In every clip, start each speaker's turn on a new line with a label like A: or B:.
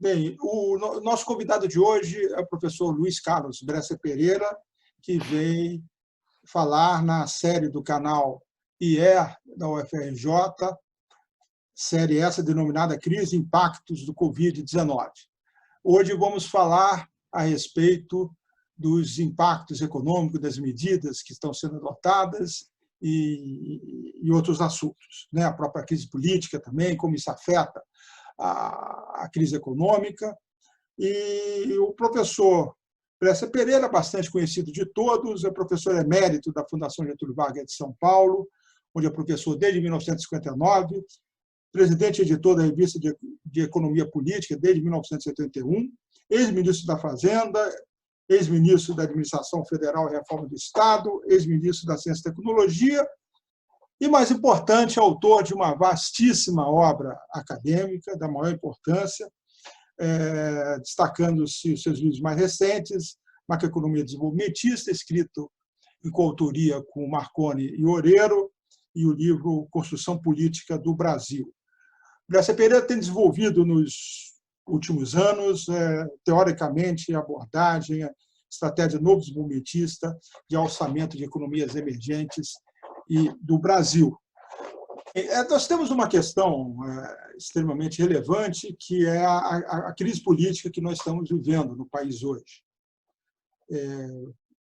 A: Bem, o nosso convidado de hoje é o professor Luiz Carlos Bresser Pereira, que vem falar na série do canal IER da UFRJ, série essa denominada Crise e Impactos do Covid-19. Hoje vamos falar a respeito dos impactos econômicos das medidas que estão sendo adotadas e outros assuntos, né? A própria crise política também, como isso afeta a crise econômica. E o professor Bresser Pereira, bastante conhecido de todos, é professor emérito da Fundação Getúlio Vargas de São Paulo, onde é professor desde 1959, presidente e editor da Revista de Economia Política desde 1971, ex-ministro da Fazenda, ex-ministro da Administração Federal e Reforma do Estado, ex-ministro da Ciência e Tecnologia e, mais importante, autor de uma vastíssima obra acadêmica, da maior importância, destacando-se os seus livros mais recentes, Macroeconomia Desenvolvimentista, escrito em coautoria com Marconi e Oreiro, e o livro Construção Política do Brasil. Bresser Pereira tem desenvolvido nos últimos anos, teoricamente, a abordagem, a estratégia novo desenvolvimentista de alçamento de economias emergentes e do Brasil. Nós temos uma questão extremamente relevante, que é a crise política que nós estamos vivendo no país hoje.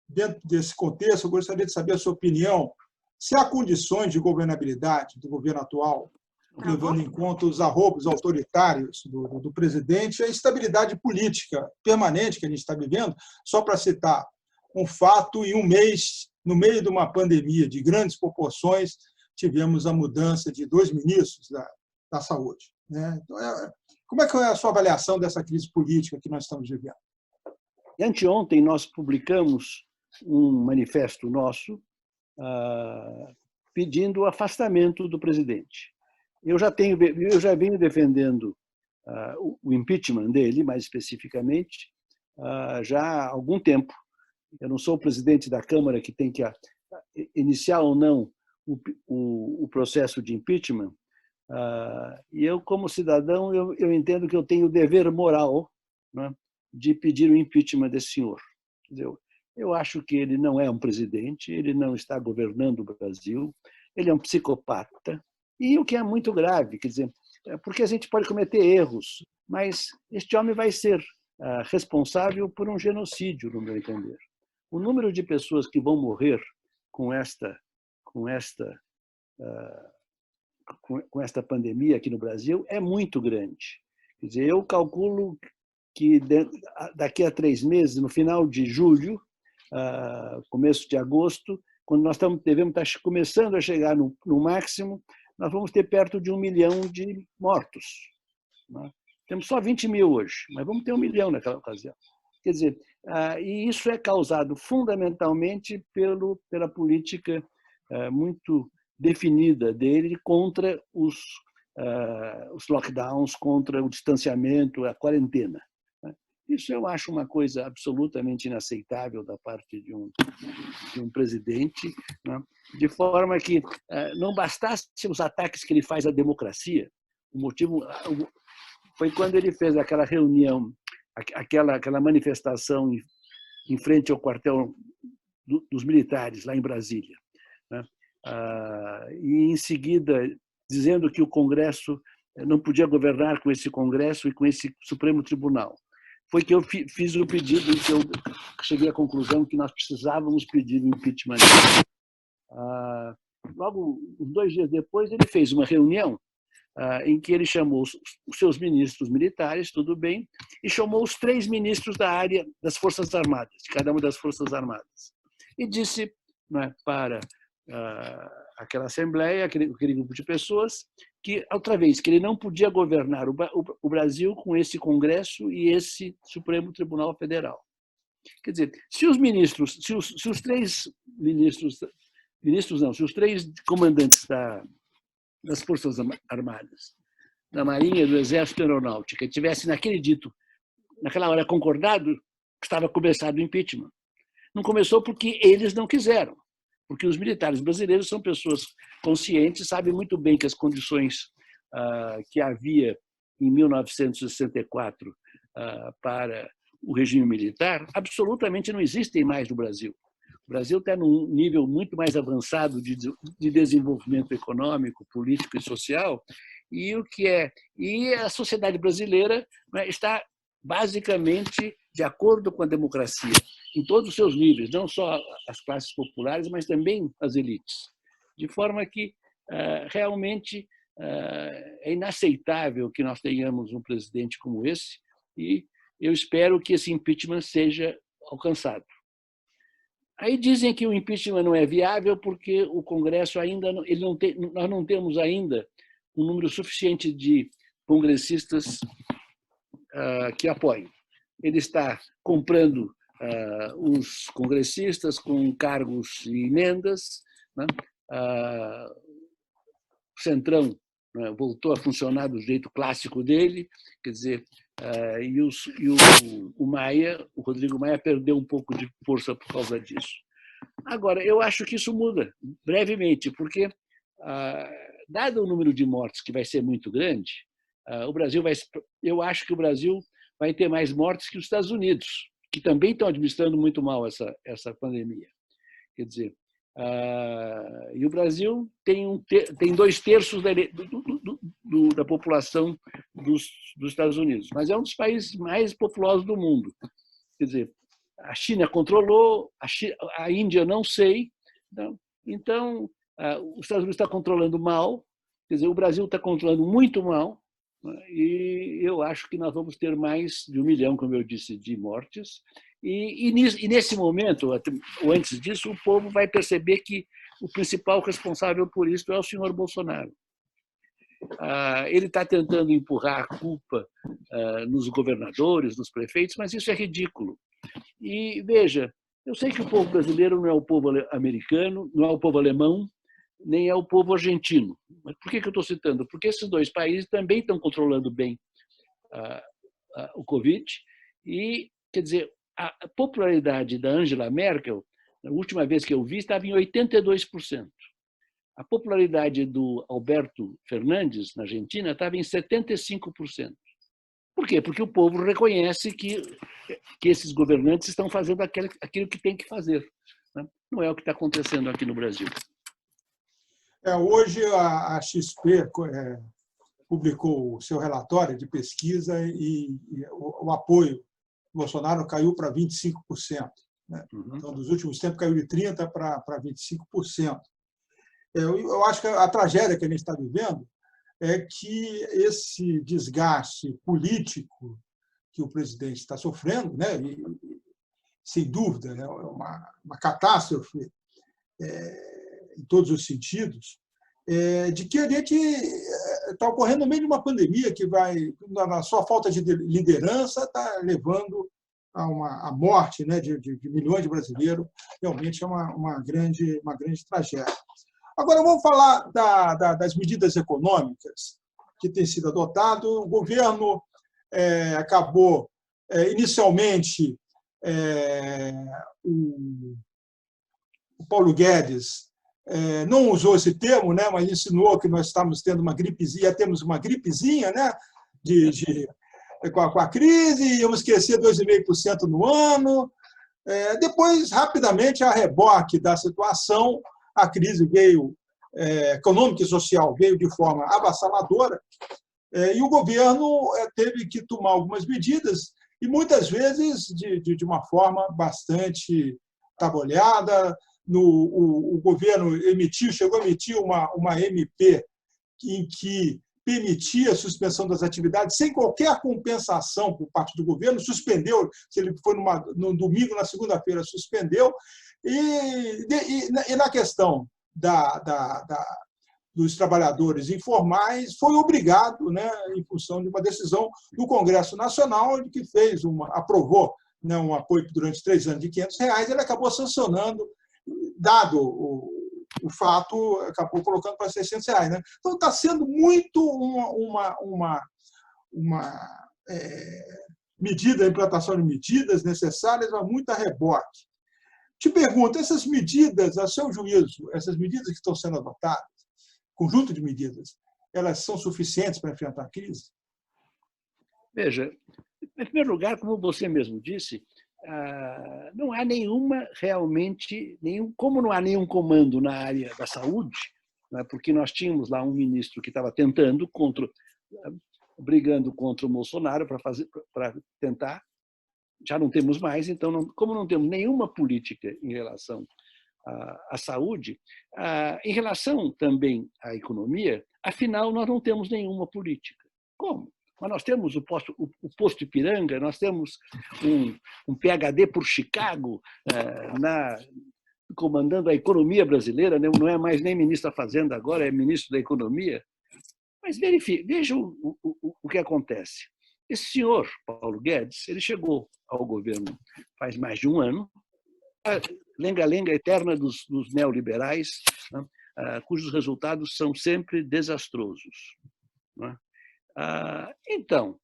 A: Dentro desse contexto, eu gostaria de saber a sua opinião, se há condições de governabilidade do governo atual, levando em conta os arroubos autoritários do presidente e a instabilidade política permanente que a gente está vivendo. Só para citar um fato, em um mês, no meio de uma pandemia de grandes proporções, tivemos a mudança de 2 ministros da saúde, né? Então, como é que é a sua avaliação dessa crise política que nós estamos vivendo?
B: Anteontem, nós publicamos um manifesto nosso pedindo o afastamento do presidente. Eu já venho defendendo o impeachment dele, mais especificamente, já há algum tempo. Eu não sou o presidente da Câmara que tem que iniciar ou não o processo de impeachment, e eu, como cidadão, eu entendo que eu tenho o dever moral, né, de pedir o impeachment desse senhor. Quer dizer, eu acho que ele não é um presidente, ele não está governando o Brasil, ele é um psicopata, e o que é muito grave, quer dizer, porque a gente pode cometer erros, mas este homem vai ser responsável por um genocídio, no meu entender. O número de pessoas que vão morrer com esta pandemia aqui no Brasil é muito grande. Quer dizer, eu calculo que daqui a 3 meses, no final de julho, começo de agosto, quando nós devemos estar começando a chegar no máximo, nós vamos ter perto de 1 milhão de mortos. Né? Temos só 20 mil hoje, mas vamos ter 1 milhão naquela ocasião. Quer dizer, e isso é causado fundamentalmente pela política muito definida dele contra os lockdowns, contra o distanciamento, a quarentena. Isso eu acho uma coisa absolutamente inaceitável da parte de um presidente, né? De forma que não bastasse os ataques que ele faz à democracia, o motivo foi quando ele fez aquela reunião, aquela manifestação em frente ao quartel dos militares, lá em Brasília, né? E, em seguida, dizendo que o Congresso não podia governar com esse Congresso e com esse Supremo Tribunal. Foi que eu fiz o pedido e que eu cheguei à conclusão que nós precisávamos pedir o impeachment. Logo, 2 dias depois, ele fez uma reunião em que ele chamou os seus ministros militares, tudo bem, e chamou os 3 ministros da área das Forças Armadas, de cada uma das Forças Armadas. E disse, né, para aquela assembleia, aquele grupo de pessoas, que, outra vez, que ele não podia governar o Brasil com esse Congresso e esse Supremo Tribunal Federal. Quer dizer, se os 3 se os 3 comandantes das Forças Armadas, da Marinha, do Exército e da Aeronáutica, tivessem naquela hora concordado, estava começado o impeachment. Não começou porque eles não quiseram, porque os militares brasileiros são pessoas conscientes, sabem muito bem que as condições que havia em 1964 para o regime militar, absolutamente não existem mais no Brasil. O Brasil está num nível muito mais avançado de desenvolvimento econômico, político e social, e a sociedade brasileira, né, está basicamente de acordo com a democracia, em todos os seus níveis, não só as classes populares, mas também as elites. De forma que realmente é inaceitável que nós tenhamos um presidente como esse, e eu espero que esse impeachment seja alcançado. Aí dizem que o impeachment não é viável porque o Congresso ainda nós não temos ainda um número suficiente de congressistas que apoiem. Ele está comprando os congressistas com cargos e emendas, né? O Centrão, né, voltou a funcionar do jeito clássico dele, quer dizer, o Maia, o Rodrigo Maia, perdeu um pouco de força por causa disso. Agora, eu acho que isso muda brevemente, porque, dado o número de mortes que vai ser muito grande, eu acho que o Brasil vai ter mais mortes que os Estados Unidos, que também estão administrando muito mal essa pandemia. Quer dizer, e o Brasil tem 2/3 da população dos Estados Unidos, mas é um dos países mais populosos do mundo. Quer dizer, a China controlou, a Índia não sei. Então, os Estados Unidos está controlando mal, quer dizer, o Brasil está controlando muito mal, e eu acho que nós vamos ter mais de 1 milhão, como eu disse, de mortes. E nesse momento, ou antes disso, o povo vai perceber que o principal responsável por isso é o senhor Bolsonaro. Ele está tentando empurrar a culpa nos governadores, nos prefeitos, mas isso é ridículo. E, veja, eu sei que o povo brasileiro não é o povo americano, não é o povo alemão, nem é o povo argentino. Mas por que eu estou citando? Porque esses dois países também estão controlando bem o Covid. E, quer dizer, a popularidade da Angela Merkel, na última vez que eu vi, estava em 82%. A popularidade do Alberto Fernandes, na Argentina, estava em 75%. Por quê? Porque o povo reconhece que esses governantes estão fazendo aquilo que tem que fazer. Não é o que está acontecendo aqui no Brasil.
A: Hoje a XP publicou o seu relatório de pesquisa e o apoio do Bolsonaro caiu para 25%. Né? Então, nos últimos tempos, caiu de 30% para 25%. Eu acho que a tragédia que a gente está vivendo é que esse desgaste político que o presidente está sofrendo, né? E, sem dúvida, é uma catástrofe em todos os sentidos, de que a gente está ocorrendo no meio de uma pandemia que vai, na sua falta de liderança, está levando a morte, né, de milhões de brasileiros. Realmente é uma grande tragédia. Agora, vamos falar das medidas econômicas que têm sido adotadas. O governo acabou, inicialmente, o Paulo Guedes não usou esse termo, né, mas insinuou que nós estamos tendo uma gripezinha, temos uma gripezinha, né, com a crise, íamos crescer 2,5% no ano. Depois, rapidamente, a reboque da situação, a crise veio, econômica e social, veio de forma avassaladora, e o governo teve que tomar algumas medidas, e muitas vezes de uma forma bastante trabalhada. O governo chegou a emitir uma MP em que permitia a suspensão das atividades sem qualquer compensação por parte do governo, suspendeu, se ele foi no domingo, na segunda-feira suspendeu, e na questão dos trabalhadores informais, foi obrigado, né, em função de uma decisão do Congresso Nacional, que aprovou, né, um apoio durante 3 anos de R$500, ele acabou sancionando, dado o fato, acabou colocando para R$600. Né? Então, está sendo muito uma medida, a implantação de medidas necessárias, mas muito a reboque. Te pergunto, essas medidas, a seu juízo, essas medidas que estão sendo adotadas, conjunto de medidas, elas são suficientes para enfrentar a crise?
B: Veja, em primeiro lugar, como você mesmo disse, não há nenhuma realmente, como não há nenhum comando na área da saúde, né, porque nós tínhamos lá um ministro que estava tentando, brigando contra o Bolsonaro para tentar, já não temos mais, então, como não temos nenhuma política em relação à saúde, em relação também à economia, afinal, nós não temos nenhuma política. Como? Mas nós temos o posto Ipiranga, nós temos um PhD por Chicago comandando a economia brasileira, não é mais nem ministro da Fazenda agora, é ministro da Economia. Mas veja o que acontece. Esse senhor, Paulo Guedes, ele chegou ao governo faz mais de um ano, a lenga-lenga eterna dos neoliberais, né, cujos resultados são sempre desastrosos. Né? Então,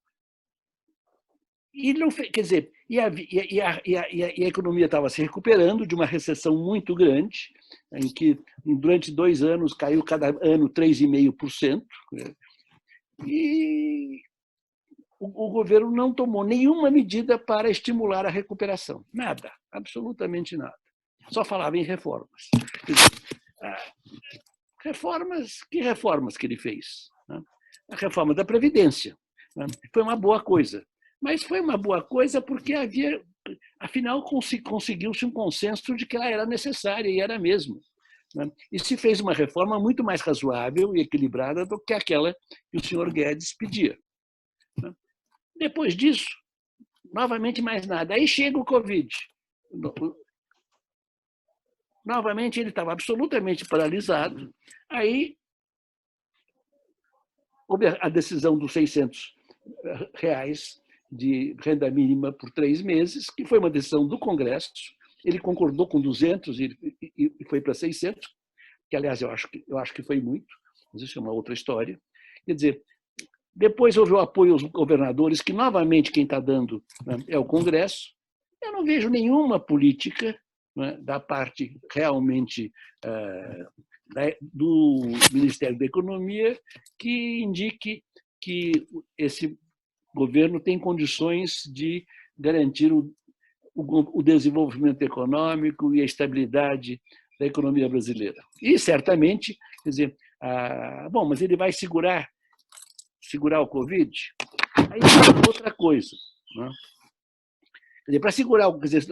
B: quer dizer, a economia estava se recuperando de uma recessão muito grande, em que durante 2 anos caiu cada ano 3,5%, e o governo não tomou nenhuma medida para estimular a recuperação. Nada, absolutamente nada. Só falava em reformas. Quer dizer, que reformas que ele fez? A reforma da Previdência. Foi uma boa coisa. Mas foi uma boa coisa porque afinal, conseguiu-se um consenso de que ela era necessária, e era mesmo. E se fez uma reforma muito mais razoável e equilibrada do que aquela que o senhor Guedes pedia. Depois disso, novamente mais nada. Aí chega o Covid. Novamente ele estava absolutamente paralisado. Aí houve a decisão dos R$600 de renda mínima por 3 meses, que foi uma decisão do Congresso. Ele concordou com 200 e foi para 600, que, aliás, eu acho que foi muito, mas isso é uma outra história. Quer dizer, depois houve o apoio aos governadores, que, novamente, quem está dando, né, é o Congresso. Eu não vejo nenhuma política, né, da parte realmente do Ministério da Economia que indique que esse governo tem condições de garantir o desenvolvimento econômico e a estabilidade da economia brasileira. E, certamente, quer dizer, bom, mas ele vai segurar o Covid? Aí é outra coisa. Né? Quer dizer, para segurar, quer dizer,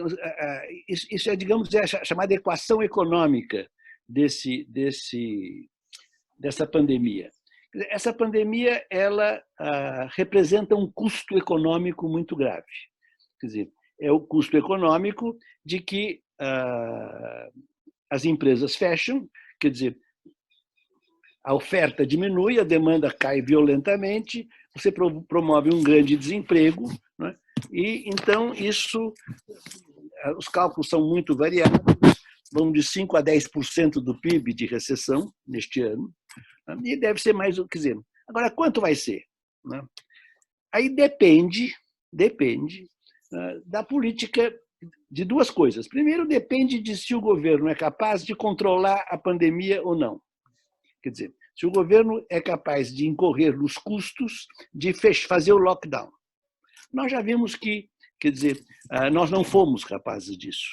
B: isso é, digamos, a chamada equação econômica dessa pandemia. Essa pandemia ela representa um custo econômico muito grave. Quer dizer, é o custo econômico de que as empresas fecham, quer dizer, a oferta diminui, a demanda cai violentamente, você promove um grande desemprego, né? E então os cálculos são muito variados, vão de 5% a 10% do PIB de recessão neste ano, né? E deve ser mais, quer dizer, agora quanto vai ser? Né? Aí depende da política de 2 coisas. Primeiro, depende de se o governo é capaz de controlar a pandemia ou não. Quer dizer, se o governo é capaz de incorrer nos custos de fazer o lockdown. Nós já vimos que, quer dizer, nós não fomos capazes disso.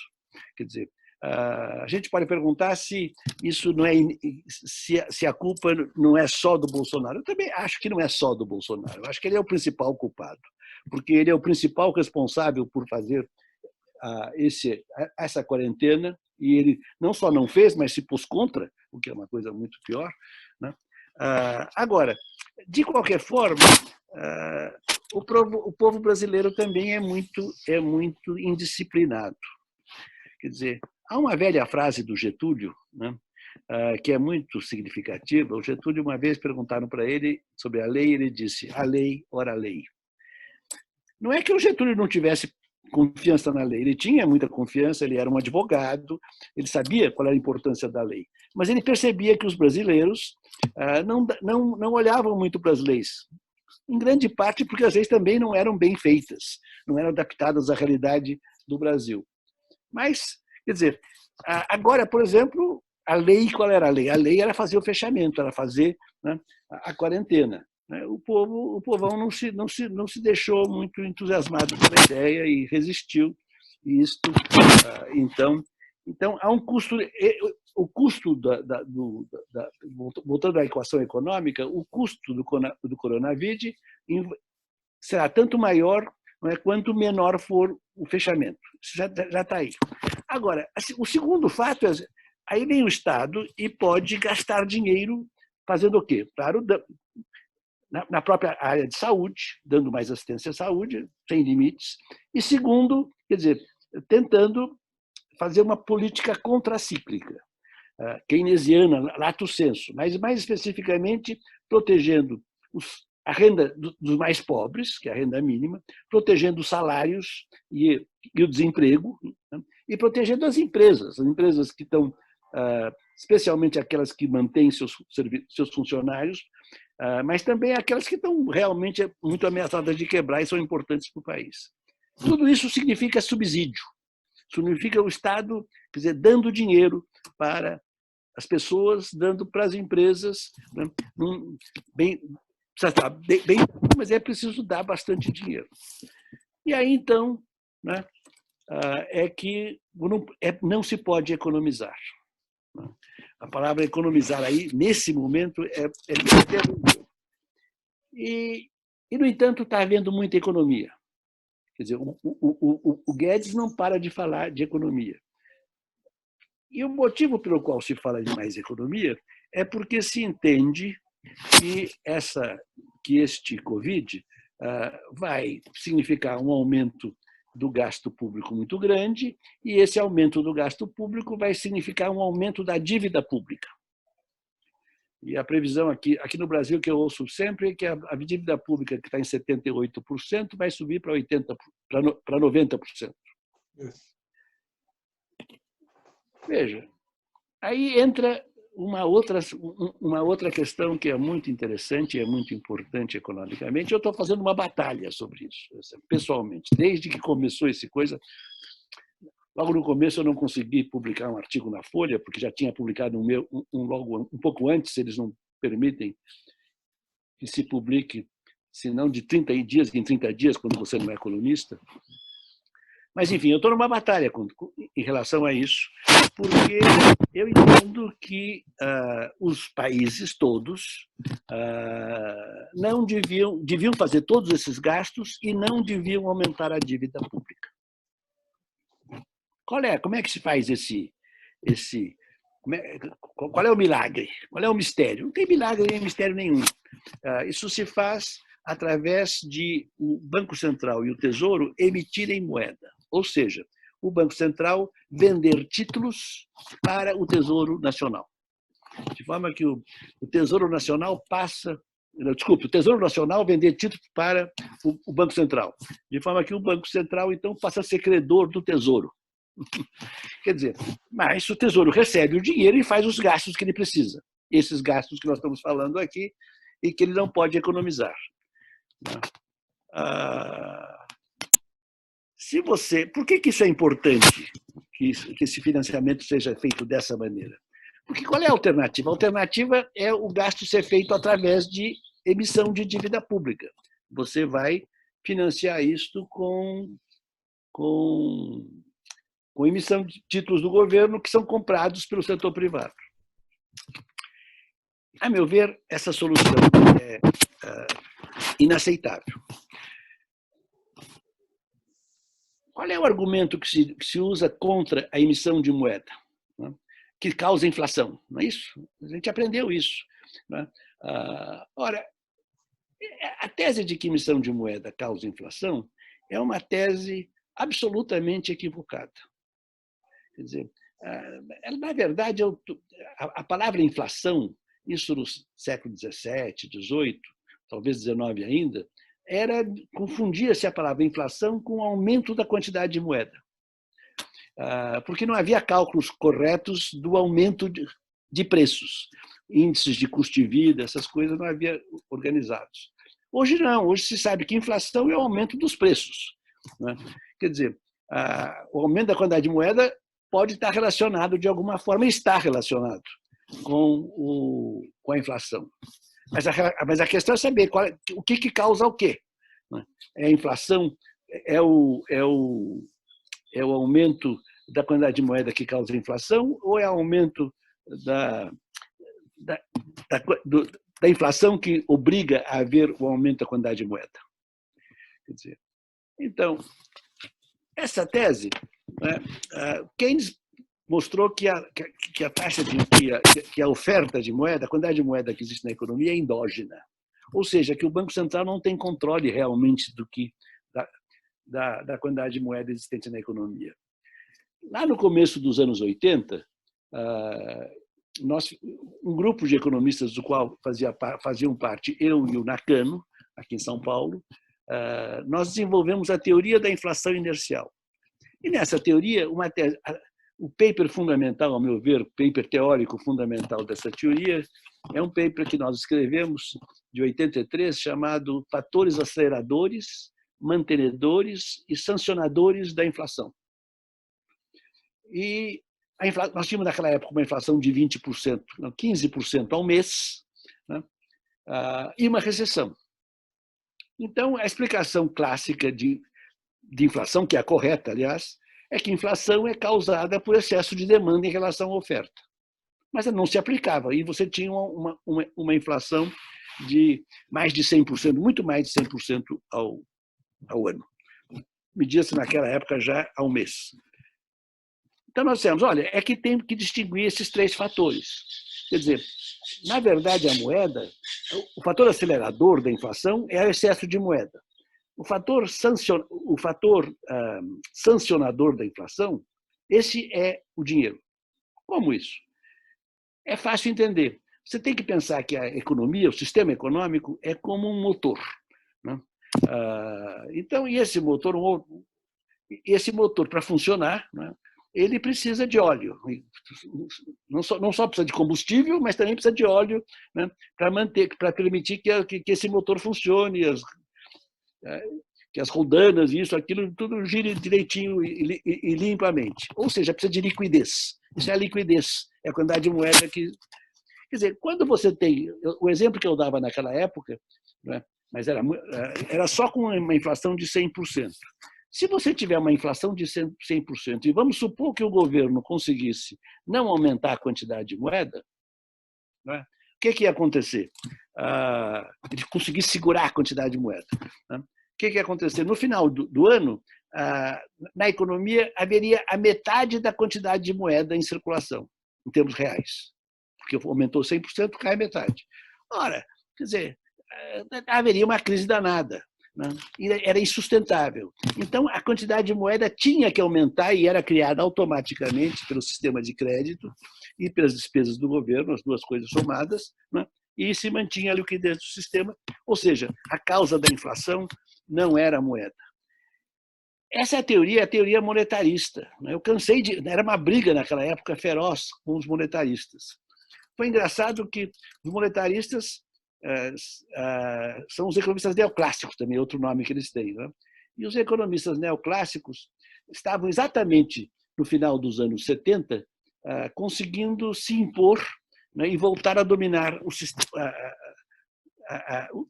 B: Quer dizer, a gente pode perguntar se isso não é, se a culpa não é só do Bolsonaro. Eu também acho que não é só do Bolsonaro. Eu acho que ele é o principal culpado, porque ele é o principal responsável por fazer essa quarentena, e ele não só não fez, mas se pôs contra, o que é uma coisa muito pior. Né? Agora, de qualquer forma, o povo brasileiro também é muito indisciplinado. Quer dizer, há uma velha frase do Getúlio, né, que é muito significativa. O Getúlio, uma vez, perguntaram para ele sobre a lei, ele disse: a lei, ora a lei. Não é que o Getúlio não tivesse confiança na lei, ele tinha muita confiança, ele era um advogado, ele sabia qual era a importância da lei, mas ele percebia que os brasileiros não olhavam muito para as leis, em grande parte porque as leis também não eram bem feitas, não eram adaptadas à realidade do Brasil. Mas, quer dizer, agora, por exemplo, a lei, qual era a lei? A lei era fazer o fechamento, era fazer, né, a quarentena. né, o povão não se deixou muito entusiasmado pela ideia e resistiu. E isto, então há um custo. O custo voltando à equação econômica, o custo do coronavírus será tanto maior, não é, quanto menor for o fechamento. Isso já está aí. Agora, o segundo fato é, aí vem o Estado e pode gastar dinheiro fazendo o quê? Claro, na própria área de saúde, dando mais assistência à saúde, sem limites. E segundo, quer dizer, tentando fazer uma política contracíclica, keynesiana, lato sensu, mas mais especificamente protegendo a renda dos mais pobres, que é a renda mínima, protegendo os salários e o desemprego, né? E protegendo as empresas que estão, especialmente aquelas que mantêm seus funcionários, mas também aquelas que estão realmente muito ameaçadas de quebrar e são importantes para o país. Tudo isso significa subsídio, significa o Estado, quer dizer, dando dinheiro para as pessoas, dando para as empresas, né? Mas é preciso dar bastante dinheiro. E aí, então, né, é que não se pode economizar. A palavra economizar aí, nesse momento, é terrível. E, no entanto, está havendo muita economia. Quer dizer, o Guedes não para de falar de economia. E o motivo pelo qual se fala de mais economia é porque se entende que este Covid vai significar um aumento do gasto público muito grande, e esse aumento do gasto público vai significar um aumento da dívida pública. E a previsão aqui no Brasil, que eu ouço sempre, é que a dívida pública, que está em 78%, vai subir para 90%. Veja, aí entra uma outra questão que é muito interessante e é muito importante economicamente. Eu estou fazendo uma batalha sobre isso, pessoalmente. Desde que começou essa coisa, logo no começo eu não consegui publicar um artigo na Folha, porque já tinha publicado um pouco antes, eles não permitem que se publique, se não de 30 dias em 30 dias, quando você não é colunista. Mas, enfim, eu estou numa batalha em relação a isso, porque eu entendo que os países todos não deviam fazer todos esses gastos e não deviam aumentar a dívida pública. Como é que se faz qual é o milagre? Qual é o mistério? Não tem milagre nem mistério nenhum. Isso se faz através de o Banco Central e o Tesouro emitirem moeda. Ou seja, o Banco Central vender títulos para o Tesouro Nacional. De forma que o Tesouro Nacional o Tesouro Nacional vender títulos para o Banco Central. De forma que o Banco Central, então, passa a ser credor do Tesouro. Quer dizer, mas o Tesouro recebe o dinheiro e faz os gastos que ele precisa. Esses gastos que nós estamos falando aqui e que ele não pode economizar. Por que isso é importante, que esse financiamento seja feito dessa maneira? Porque qual é a alternativa? A alternativa é o gasto ser feito através de emissão de dívida pública. Você vai financiar isto com emissão de títulos do governo que são comprados pelo setor privado. A meu ver, essa solução é inaceitável. Qual é o argumento que se usa contra a emissão de moeda, né, que causa inflação? Não é isso? A gente aprendeu isso. Né? Ora, a tese de que emissão de moeda causa inflação é uma tese absolutamente equivocada. Quer dizer, na verdade, a palavra inflação, isso no século XVII, XVIII, talvez XIX ainda, confundia-se a palavra inflação com o aumento da quantidade de moeda. Porque não havia cálculos corretos do aumento de preços. Índices de custo de vida, essas coisas não havia organizados. Hoje não, hoje se sabe que inflação é o aumento dos preços. Né? Quer dizer, o aumento da quantidade de moeda pode estar relacionado de alguma forma, está relacionado com a inflação. Mas a questão é saber o que causa o quê. É a inflação, é o aumento da quantidade de moeda que causa a inflação ou é o aumento da inflação que obriga a haver o aumento da quantidade de moeda? Quer dizer, então, essa tese, né, Keynes mostrou que a taxa que a oferta de moeda, a quantidade de moeda que existe na economia é endógena, ou seja, que o Banco Central não tem controle realmente da quantidade de moeda existente na economia. Lá no começo dos anos 80, um grupo de economistas do qual faziam parte eu e o Nakano, aqui em São Paulo, nós desenvolvemos a teoria da inflação inercial. E nessa teoria, o paper fundamental, ao meu ver, o paper teórico fundamental dessa teoria, é um paper que nós escrevemos de 83, chamado Fatores Aceleradores, Mantenedores e Sancionadores da Inflação. E nós tínhamos naquela época uma inflação de 20%, 15% ao mês, né? E uma recessão. Então, a explicação clássica de inflação, que é a correta, aliás, é que inflação é causada por excesso de demanda em relação à oferta. Mas não se aplicava, e você tinha uma inflação de mais de 100%, muito mais de 100% ao ano. Media-se naquela época já ao mês. Então, nós dissemos, olha, é que tem que distinguir esses três fatores. Quer dizer, na verdade, a moeda, o fator acelerador da inflação é o excesso de moeda. O fator sancionador da inflação, esse é o dinheiro. Como isso? É fácil entender. Você tem que pensar que a economia, o sistema econômico, é como um motor, né? Então, esse motor, para funcionar, né, ele precisa de óleo. Não só precisa de combustível, mas também precisa de óleo, né, para permitir que esse motor funcione, que as roldanas, isso, aquilo, tudo gire direitinho e limpamente. Ou seja, precisa de liquidez. Isso é a liquidez, é a quantidade de moeda que... Quer dizer, quando você tem... O exemplo que eu dava naquela época, né, mas era só com uma inflação de 100%. Se você tiver uma inflação de 100%, e vamos supor que o governo conseguisse não aumentar a quantidade de moeda, né, o que ia acontecer? Ele conseguisse segurar a quantidade de moeda. Né? O que ia acontecer? No final do ano, na economia, haveria a metade da quantidade de moeda em circulação, em termos reais. Porque aumentou 100%, cai a metade. Ora, quer dizer, haveria uma crise danada. Né? E era insustentável. Então, a quantidade de moeda tinha que aumentar e era criada automaticamente pelo sistema de crédito e pelas despesas do governo, as duas coisas somadas, né? E se mantinha a liquidez do sistema, ou seja, a causa da inflação não era a moeda. Essa é a teoria monetarista. Eu cansei de... Era uma briga naquela época feroz com os monetaristas. Foi engraçado que os monetaristas são os economistas neoclássicos, também outro nome que eles têm, né? E os economistas neoclássicos estavam exatamente no final dos anos 70 conseguindo se impor, né, e voltar a dominar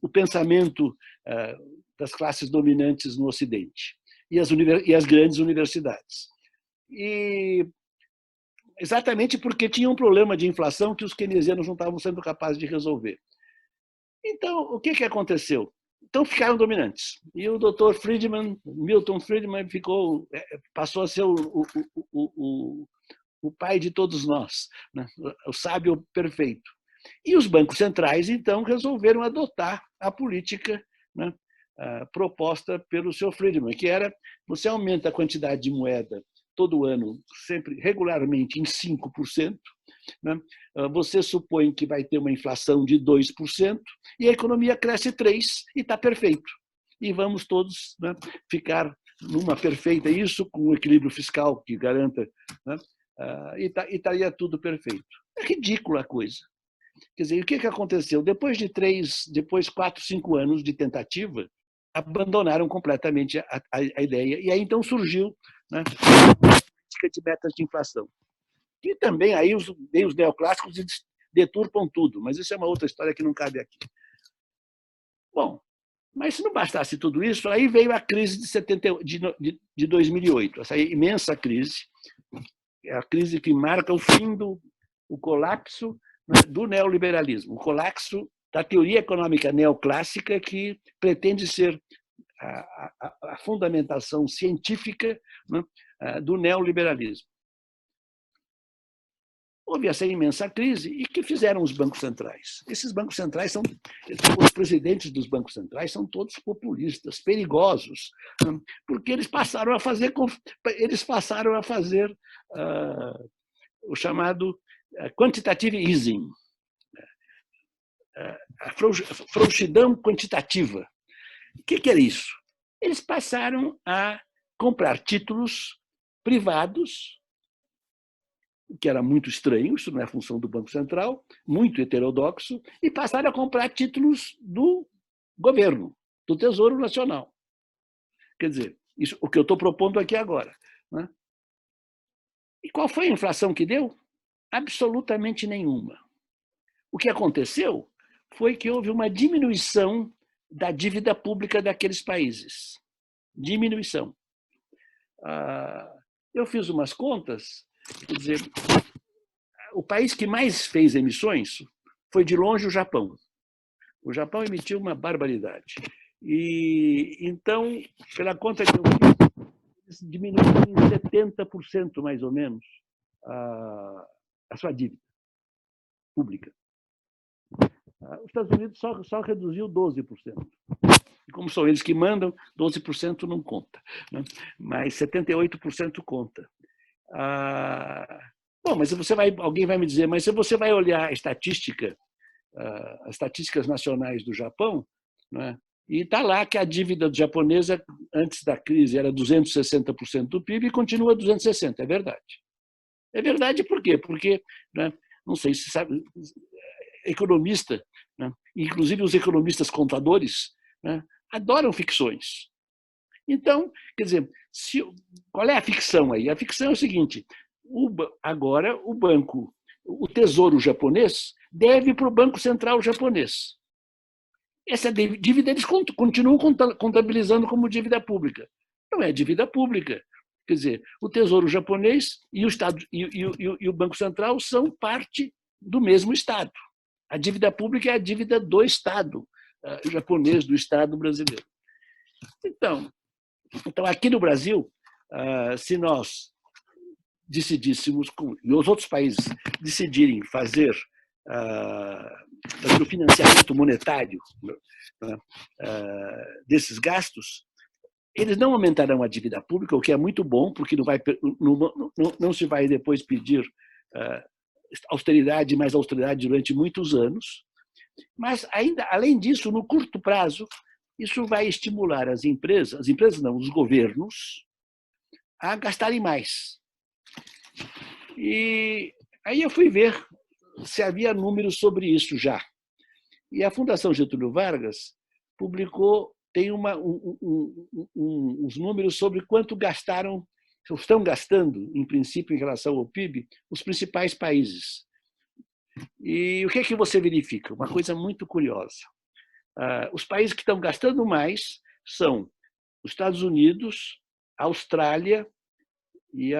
B: o pensamento das classes dominantes no Ocidente e as grandes universidades. E exatamente porque tinha um problema de inflação que os keynesianos não estavam sendo capazes de resolver. Então, o que aconteceu? Então, ficaram dominantes. E o Dr. Friedman, Milton Friedman, passou a ser o pai de todos nós, né? O sábio perfeito. E os bancos centrais, então, resolveram adotar a política, né, proposta pelo Sr. Friedman, que era: você aumenta a quantidade de moeda todo ano, sempre regularmente, em 5%, né? Você supõe que vai ter uma inflação de 2% e a economia cresce 3% e está perfeito. E vamos todos, né, ficar numa perfeita, isso com um equilíbrio fiscal que garanta, né, e estaria tudo perfeito. É ridícula a coisa. Quer dizer, o que aconteceu? Depois 4, 5 anos de tentativa, abandonaram completamente a ideia. E aí então surgiu, né, a política de metas de inflação. E também aí os neoclássicos deturpam tudo, mas isso é uma outra história que não cabe aqui. Bom, mas se não bastasse tudo isso, aí veio a crise de 2008, essa imensa crise, a crise que marca o fim o colapso do neoliberalismo, o colapso da teoria econômica neoclássica que pretende ser a fundamentação científica, né, do neoliberalismo. Houve essa imensa crise e que fizeram os bancos centrais? Esses bancos centrais os presidentes dos bancos centrais são todos populistas, perigosos, porque eles passaram a fazer o chamado quantitative easing, a frouxidão quantitativa. O que era isso? Eles passaram a comprar títulos privados, o que era muito estranho, isso não é função do Banco Central, muito heterodoxo, e passaram a comprar títulos do governo, do Tesouro Nacional. Quer dizer, isso, o que eu estou propondo aqui agora. Né? E qual foi a inflação que deu? Absolutamente nenhuma. O que aconteceu foi que houve uma diminuição da dívida pública daqueles países. Diminuição. Eu fiz umas contas, quer dizer, o país que mais fez emissões foi, de longe, o Japão. O Japão emitiu uma barbaridade. E, então, pela conta que eu fiz, diminuíram em 70%, mais ou menos, a sua dívida pública. Os Estados Unidos só reduziu 12%. E como são eles que mandam, 12% não conta, né? Mas 78% conta. Bom, mas alguém vai me dizer, mas se você vai olhar a estatística, as estatísticas nacionais do Japão, né, e está lá que a dívida japonesa, antes da crise, era 260% do PIB e continua 260%. É verdade. É verdade por quê? Porque, né, não sei se sabe, economista, né, inclusive os economistas contadores, né, adoram ficções. Então, quer dizer, qual é a ficção aí? A ficção é o seguinte: agora o Tesouro japonês deve para o Banco Central japonês. Essa dívida eles continuam contabilizando como dívida pública. Não é dívida pública. Quer dizer, o Tesouro japonês e o Banco Central são parte do mesmo Estado. A dívida pública é a dívida do Estado japonês, do Estado brasileiro. Então, aqui no Brasil, se nós decidíssemos, e os outros países decidirem fazer o financiamento monetário desses gastos, eles não aumentarão a dívida pública, o que é muito bom, porque não se vai depois pedir austeridade, mais austeridade durante muitos anos. Mas, ainda, além disso, no curto prazo, isso vai estimular as empresas não, os governos, a gastarem mais. E aí eu fui ver se havia números sobre isso já. E a Fundação Getúlio Vargas tem uns números sobre quanto estão gastando, em princípio, em relação ao PIB, os principais países. E o que é que você verifica? Uma coisa muito curiosa. Os países que estão gastando mais são os Estados Unidos, a Austrália e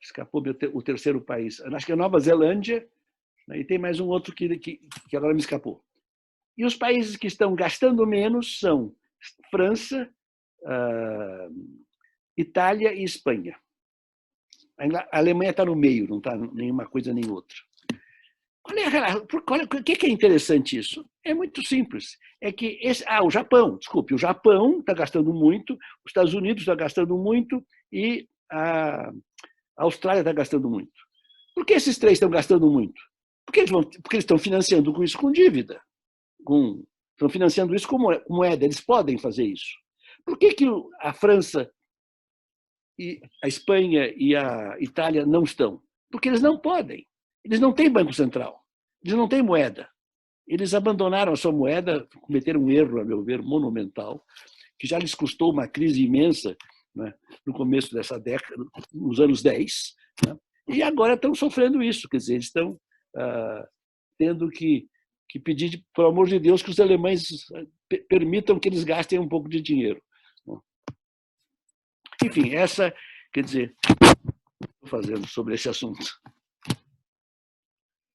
B: escapou o terceiro país, acho que é a Nova Zelândia, né, e tem mais um outro que agora me escapou. E os países que estão gastando menos são França, Itália e Espanha. A Alemanha está no meio, não está nenhuma coisa nem outra. O que é interessante isso? É muito simples. É que o Japão está gastando muito, os Estados Unidos está gastando muito e a Austrália está gastando muito. Por que esses três estão gastando muito? Porque eles estão financiando isso com dívida. Estão financiando isso com moeda. Eles podem fazer isso. Por que a França, e a Espanha e a Itália não estão? Porque eles não podem. Eles não têm banco central. Eles não têm moeda. Eles abandonaram a sua moeda, cometeram um erro, a meu ver, monumental, que já lhes custou uma crise imensa, né, no começo dessa década, nos anos 10, né, E agora estão sofrendo isso, quer dizer, eles estão tendo que pedir, pelo amor de Deus, que os alemães permitam que eles gastem um pouco de dinheiro. Enfim, quer dizer, estou fazendo sobre esse assunto.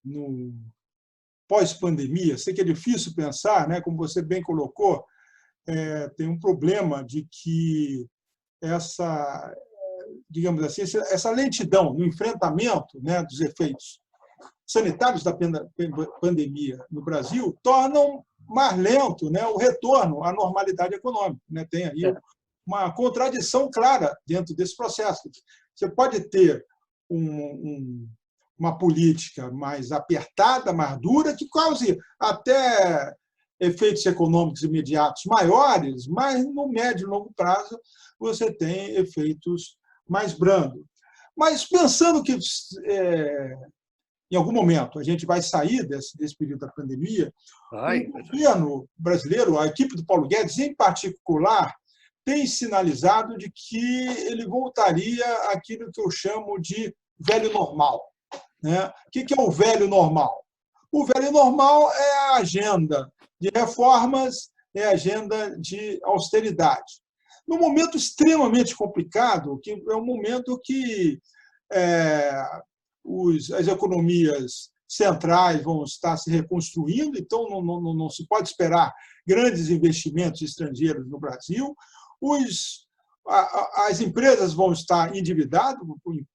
A: No pós-pandemia, sei que é difícil pensar, né? Como você bem colocou, tem um problema de que digamos assim, essa lentidão no enfrentamento, né, dos efeitos sanitários da pandemia no Brasil tornam mais lento, né, o retorno à normalidade econômica, né? Tem aí uma contradição clara dentro desse processo. Você pode ter uma política mais apertada, mais dura, que cause até efeitos econômicos imediatos maiores, mas no médio e longo prazo você tem efeitos mais brandos. Mas pensando que em algum momento a gente vai sair desse período da pandemia, o governo brasileiro, a equipe do Paulo Guedes, em particular, tem sinalizado de que ele voltaria àquilo que eu chamo de velho normal. Né? O que é o velho normal? O velho normal é a agenda de reformas, é a agenda de austeridade. Num momento extremamente complicado, que é um momento que as economias centrais vão estar se reconstruindo, então não se pode esperar grandes investimentos estrangeiros no Brasil. As empresas vão estar endividadas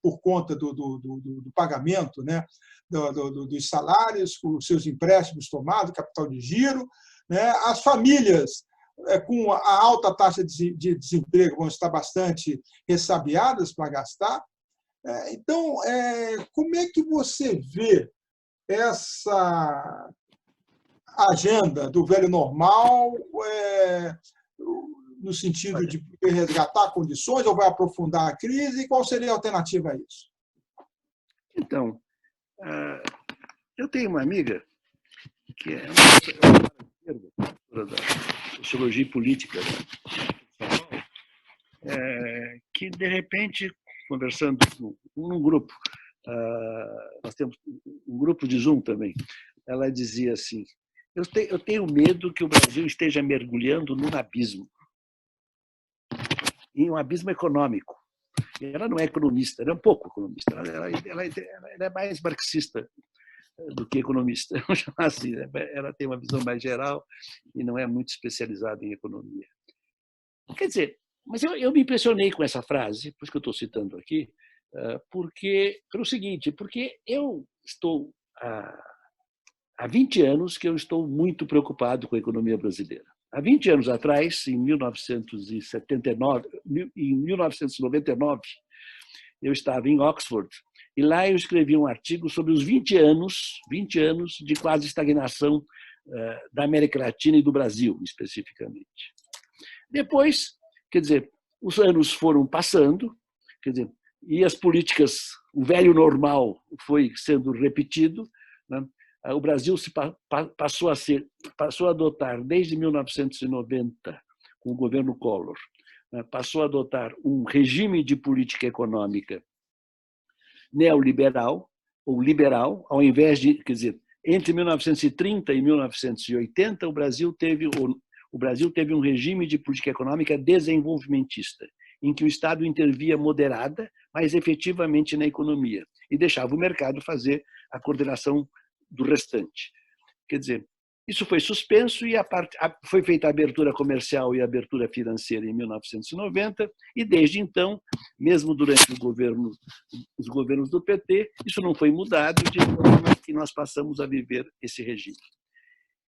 A: por conta do pagamento, né, dos salários, os seus empréstimos tomados, capital de giro. Né? As famílias, com a alta taxa de desemprego, vão estar bastante ressabiadas para gastar. Então, como é que você vê essa agenda do velho normal no sentido de resgatar condições ou vai aprofundar a crise? E qual seria a alternativa a isso?
B: Então, eu tenho uma amiga que é uma da Sociologia Política de São Paulo, que, de repente, conversando num grupo, nós temos um grupo de Zoom também, ela dizia assim: eu tenho medo que o Brasil esteja mergulhando num abismo, em um abismo econômico. Ela não é economista, ela é um pouco economista, ela é mais marxista do que economista, vamos chamar assim, né? Ela tem uma visão mais geral e não é muito especializada em economia. Quer dizer, mas eu me impressionei com essa frase, por isso que eu estou citando aqui, pelo seguinte, porque eu estou há 20 anos que eu estou muito preocupado com a economia brasileira. Há 20 anos atrás, em 1999, eu estava em Oxford, e lá eu escrevi um artigo sobre os 20 anos de quase estagnação da América Latina e do Brasil, especificamente. Depois, quer dizer, os anos foram passando, quer dizer, e as políticas, o velho normal foi sendo repetido, né? O Brasil passou a adotar, desde 1990, com o governo Collor, né, passou a adotar um regime de política econômica neoliberal, ou liberal, ao invés de, quer dizer, entre 1930 e 1980, o Brasil teve um regime de política econômica desenvolvimentista, em que o Estado intervia moderada, mas efetivamente na economia, e deixava o mercado fazer a coordenação do restante. Quer dizer, isso foi suspenso e foi feita a abertura comercial e a abertura financeira em 1990, e desde então, mesmo durante os governos do PT, isso não foi mudado, de forma que nós passamos a viver esse regime.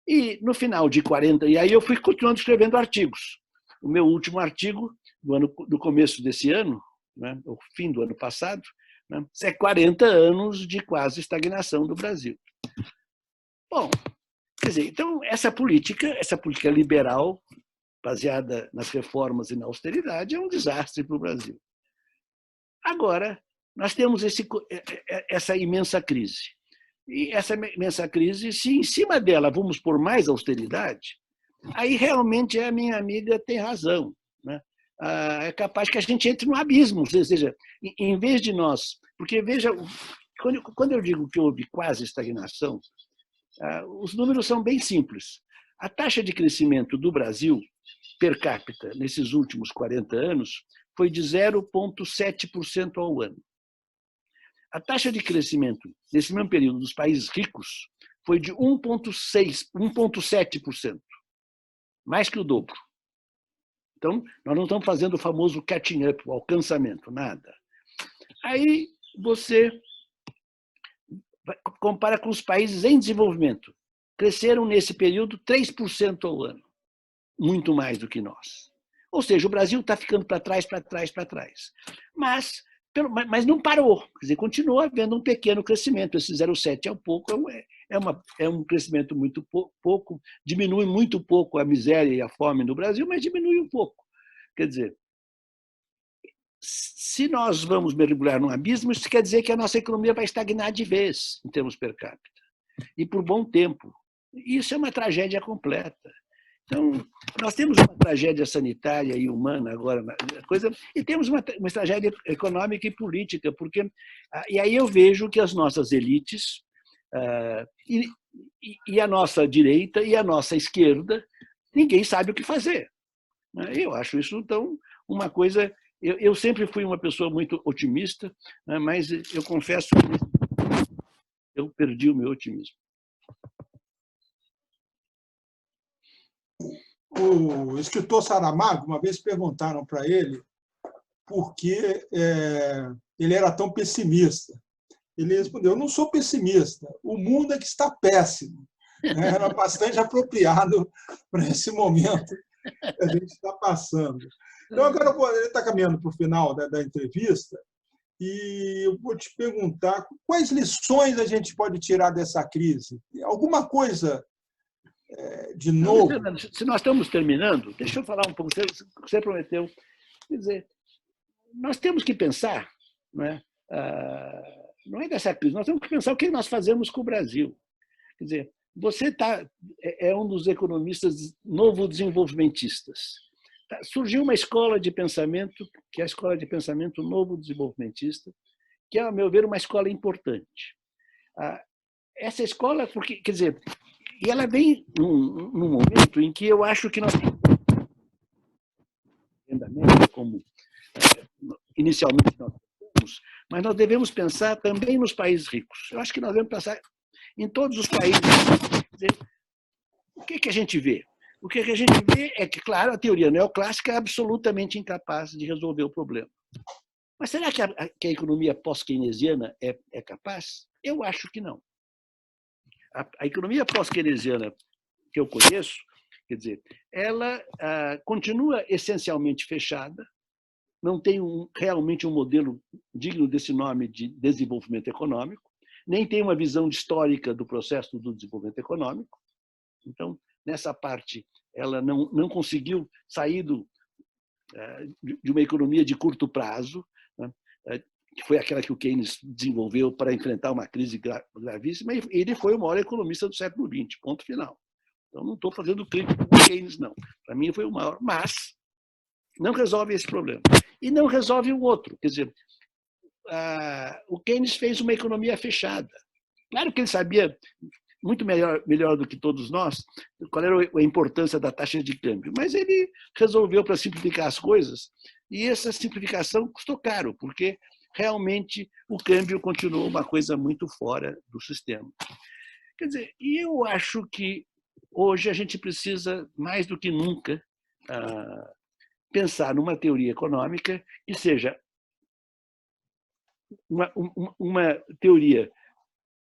B: E no final de 40, e aí eu fui continuando escrevendo artigos. O meu último artigo, do começo desse ano, né, o fim do ano passado, né, é 40 anos de quase estagnação do Brasil. Bom, quer dizer, então essa política liberal, baseada nas reformas e na austeridade, é um desastre para o Brasil. Agora, nós temos essa imensa crise. E essa imensa crise, se em cima dela vamos pôr mais austeridade, aí realmente a minha amiga tem razão, né? É capaz que a gente entre no abismo, ou seja, em vez de nós Porque, veja, quando eu digo que houve quase estagnação, os números são bem simples. A taxa de crescimento do Brasil, per capita, nesses últimos 40 anos, foi de 0,7% ao ano. A taxa de crescimento, nesse mesmo período, dos países ricos, foi de 1,7%, mais que o dobro. Então, nós não estamos fazendo o famoso catching up, o alcançamento, nada. Aí você compara com os países em desenvolvimento. Cresceram nesse período 3% ao ano, muito mais do que nós. Ou seja, o Brasil está ficando para trás, para trás, para trás. Mas não parou, quer dizer, continua havendo um pequeno crescimento. Esse 0,7 é um pouco, é um crescimento muito pouco, diminui muito pouco a miséria e a fome no Brasil, mas diminui um pouco. Quer dizer, se nós vamos mergulhar num abismo, isso quer dizer que a nossa economia vai estagnar de vez, em termos per capita, e por bom tempo. Isso é uma tragédia completa. Então, nós temos uma tragédia sanitária e humana agora, e temos uma tragédia econômica e política, porque, e aí eu vejo que as nossas elites, e a nossa direita e a nossa esquerda, ninguém sabe o que fazer. Eu acho isso, então, uma coisa... Eu sempre fui uma pessoa muito otimista, mas eu confesso que eu perdi o meu otimismo.
A: O escritor Saramago, uma vez perguntaram para ele por que ele era tão pessimista. Ele respondeu: eu não sou pessimista, o mundo é que está péssimo. Era bastante apropriado para esse momento que a gente está passando. Então, agora ele está caminhando para o final da entrevista e eu vou te perguntar quais lições a gente pode tirar dessa crise? Alguma coisa de novo?
B: Se nós estamos terminando, deixa eu falar um pouco, você prometeu. Quer dizer, nós temos que pensar, não é dessa crise, nós temos que pensar o que nós fazemos com o Brasil. Quer dizer, você é um dos economistas novo-desenvolvimentistas. Surgiu uma escola de pensamento, que é a Escola de Pensamento Novo-Desenvolvimentista, que é, a meu ver, uma escola importante. Essa escola, porque, quer dizer, e ela vem num momento em que eu acho que nós temos, como inicialmente nós temos, mas nós devemos pensar também nos países ricos. Eu acho que nós devemos pensar em todos os países. Quer dizer, o que a gente vê? O que a gente vê é que, claro, a teoria neoclássica é absolutamente incapaz de resolver o problema. Mas será que a economia pós-keynesiana é capaz? Eu acho que não. A economia pós-keynesiana que eu conheço, quer dizer, ela continua essencialmente fechada, não tem realmente um modelo digno desse nome de desenvolvimento econômico, nem tem uma visão histórica do processo do desenvolvimento econômico. Então, nessa parte, ela não conseguiu sair de uma economia de curto prazo, que foi aquela que o Keynes desenvolveu para enfrentar uma crise gravíssima, e ele foi o maior economista do século XX, ponto final. Então, não estou fazendo crítica ao Keynes, não. Para mim, foi o maior, mas não resolve esse problema. E não resolve o outro. Quer dizer, o Keynes fez uma economia fechada. Claro que ele sabia muito melhor do que todos nós qual era a importância da taxa de câmbio, mas ele resolveu para simplificar as coisas, e essa simplificação custou caro, porque realmente o câmbio continuou uma coisa muito fora do sistema. Quer dizer, e eu acho que hoje a gente precisa, mais do que nunca, pensar numa teoria econômica que seja uma teoria,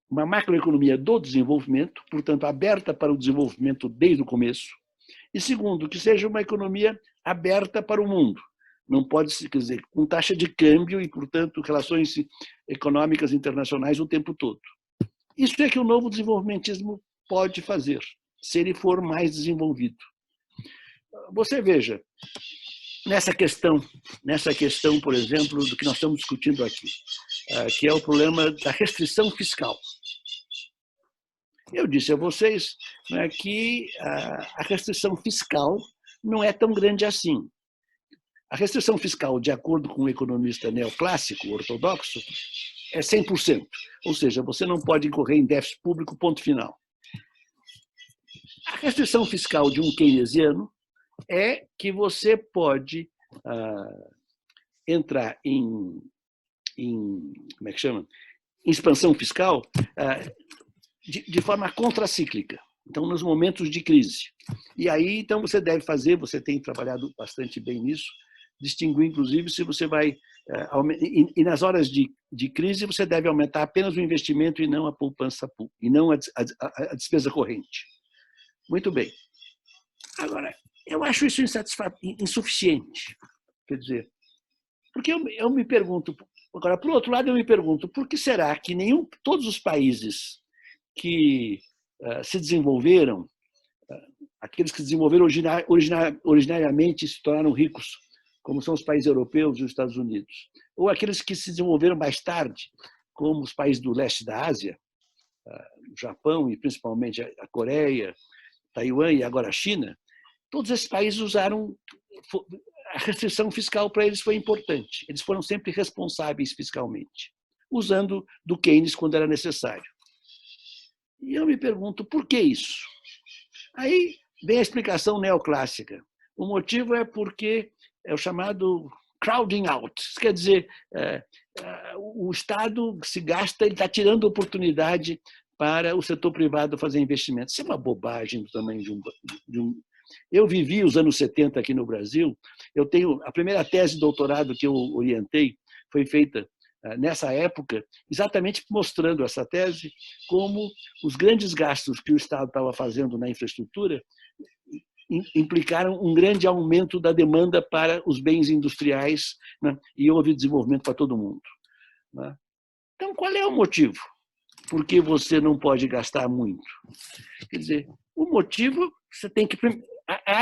B: uma macroeconomia do desenvolvimento, portanto, aberta para o desenvolvimento desde o começo, e segundo, que seja uma economia aberta para o mundo. Não pode, quer dizer, com taxa de câmbio e, portanto, relações econômicas internacionais o tempo todo. Isso é que o novo desenvolvimentismo pode fazer, se ele for mais desenvolvido. Você veja, nessa questão, por exemplo, do que nós estamos discutindo aqui, que é o problema da restrição fiscal. Eu disse a vocês que a restrição fiscal não é tão grande assim. A restrição fiscal, de acordo com o economista neoclássico, ortodoxo, é 100%. Ou seja, você não pode incorrer em déficit público, ponto final. A restrição fiscal de um keynesiano é que você pode entrar em como é que chama? Em expansão fiscal de forma contracíclica. Então, nos momentos de crise. E aí, então, você deve fazer, você tem trabalhado bastante bem nisso, distinguir, inclusive, se você vai... E nas horas de crise, você deve aumentar apenas o investimento e não a poupança, e não a despesa corrente. Muito bem. Agora, eu acho isso insuficiente. Quer dizer, porque eu me pergunto... Agora, por outro lado, eu me pergunto, por que será que todos os países que se desenvolveram, aqueles que se desenvolveram originariamente e se tornaram ricos, como são os países europeus e os Estados Unidos, ou aqueles que se desenvolveram mais tarde, como os países do leste da Ásia, o Japão e principalmente a Coreia, Taiwan e agora a China, todos esses países usaram... A restrição fiscal para eles foi importante. Eles foram sempre responsáveis fiscalmente, usando do Keynes quando era necessário. E eu me pergunto, por que isso? Aí vem a explicação neoclássica. O motivo é porque é o chamado crowding out. Isso quer dizer, o Estado se gasta, ele está tirando oportunidade para o setor privado fazer investimentos. Isso é uma bobagem do tamanho de um... Eu vivi os anos 70 aqui no Brasil. Eu tenho a primeira tese de doutorado que eu orientei foi feita nessa época, exatamente mostrando essa tese como os grandes gastos que o Estado estava fazendo na infraestrutura implicaram um grande aumento da demanda para os bens industriais, né? E houve desenvolvimento para todo mundo, né? Então, qual é o motivo? Por que você não pode gastar muito? Quer dizer, o motivo, você tem que...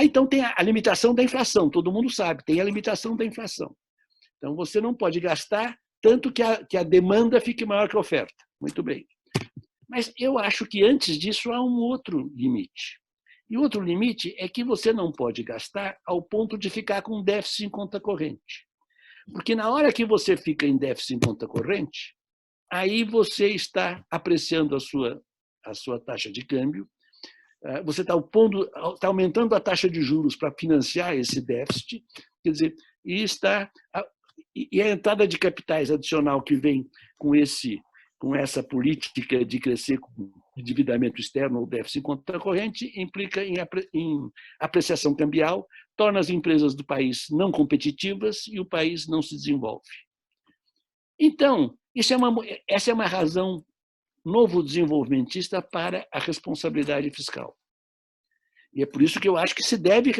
B: então tem a limitação da inflação, todo mundo sabe, tem a limitação da inflação. Então, você não pode gastar tanto que a demanda fique maior que a oferta. Muito bem. Mas eu acho que antes disso há um outro limite. E o outro limite é que você não pode gastar ao ponto de ficar com déficit em conta corrente. Porque na hora que você fica em déficit em conta corrente, aí você está apreciando a sua taxa de câmbio, você está aumentando a taxa de juros para financiar esse déficit, quer dizer, e a entrada de capitais adicional que vem com essa política de crescer com endividamento externo ou déficit em conta corrente implica em apreciação cambial, torna as empresas do país não competitivas e o país não se desenvolve. Então, essa é uma razão novo desenvolvimentista para a responsabilidade fiscal. E é por isso que eu acho que se deve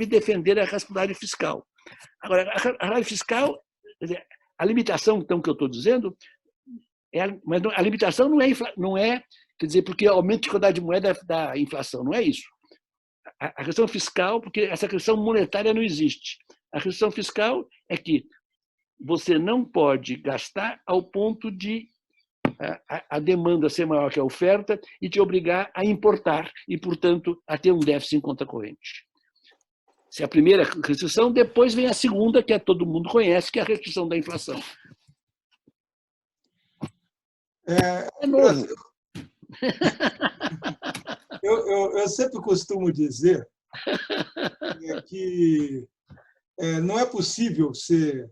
B: defender a responsabilidade fiscal. Agora, a responsabilidade fiscal, a limitação então, que eu estou dizendo, mas a limitação não é, quer dizer, porque aumento de quantidade de moeda da inflação, não é isso. A questão fiscal, porque essa questão monetária não existe. A questão fiscal é que você não pode gastar ao ponto de a demanda ser maior que a oferta e te obrigar a importar e, portanto, a ter um déficit em conta corrente. Essa é a primeira restrição, depois vem a segunda, que todo mundo conhece, que é a restrição da inflação. É novo.
A: Eu sempre costumo dizer que não é possível ser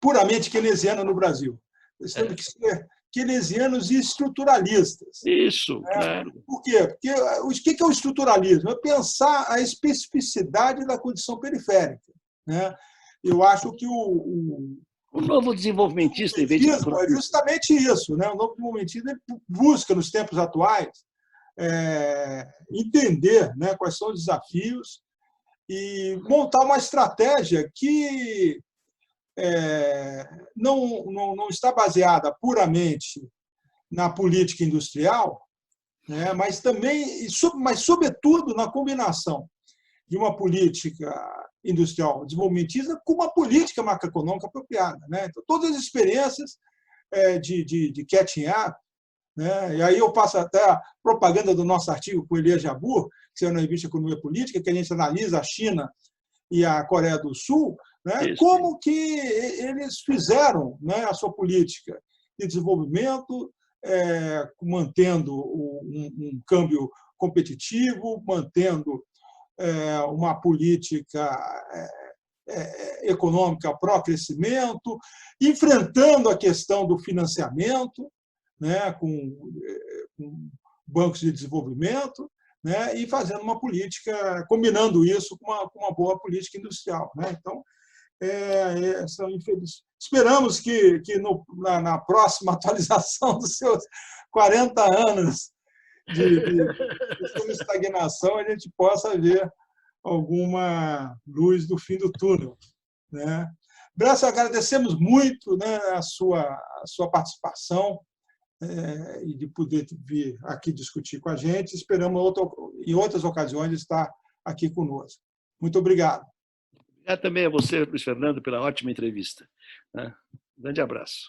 A: puramente keynesiano no Brasil. Nós temos que ser keynesianos e estruturalistas.
B: Isso, claro.
A: Por quê? Porque o que é o estruturalismo? É pensar a especificidade da condição periférica, né? Eu acho que o
B: novo desenvolvimentista
A: é justamente isso, né? O novo desenvolvimentista busca, nos tempos atuais, entender, né, quais são os desafios e montar uma estratégia que não está baseada puramente na política industrial, né, mas também, mas sobretudo, na combinação de uma política industrial desenvolvimentista com uma política macroeconômica apropriada, né? Então, todas as experiências de catching up, né? E aí eu passo até a propaganda do nosso artigo com Elias Jabbour, que saiu na revista Economia Política, que a gente analisa a China e a Coreia do Sul, né? Como que eles fizeram, né, a sua política de desenvolvimento, mantendo um câmbio competitivo, mantendo uma política econômica pró-crescimento, enfrentando a questão do financiamento, né, com bancos de desenvolvimento, né, e fazendo uma política, combinando isso com uma boa política industrial, né? Então, são infelizes. Esperamos que na próxima atualização dos seus 40 anos de estagnação, a gente possa ver alguma luz do fim do túnel, né? Bresser, agradecemos muito, né, a sua participação e de poder vir aqui discutir com a gente. Esperamos em outras ocasiões estar aqui conosco. Muito obrigado.
B: Obrigado também a você, Luiz Fernando, pela ótima entrevista. Um grande abraço.